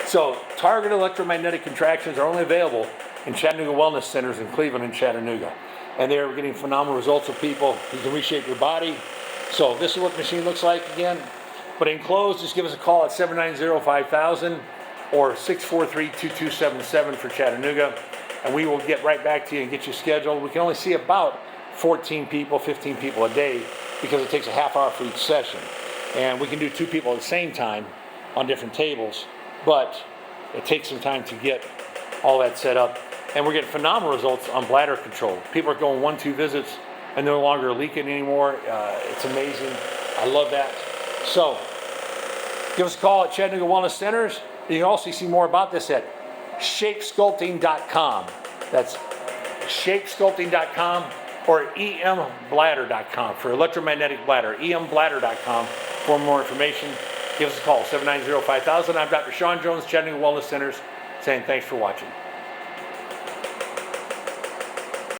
So targeted electromagnetic contractions are only available in Chattanooga Wellness Centers in Cleveland and Chattanooga. And they're getting phenomenal results with people. You can reshape your body. So this is what the machine looks like again. But enclosed, just give us a call at 790-5000 or 643-2277 for Chattanooga. And we will get right back to you and get you scheduled. We can only see about 14 people, 15 people a day because it takes a half hour for each session. And we can do 2 people at the same time on different tables, but it takes some time to get all that set up. And we're getting phenomenal results on bladder control. People are going 1-2 visits and no longer leaking anymore. It's amazing. I love that. So give us a call at Chattanooga Wellness Centers. You can also see more about this at shapesculpting.com. That's shapesculpting.com or embladder.com for electromagnetic bladder. embladder.com for more information. Give us a call, 790-5000. I'm Dr. Sean Jones, Chattanooga Wellness Centers, saying thanks for watching.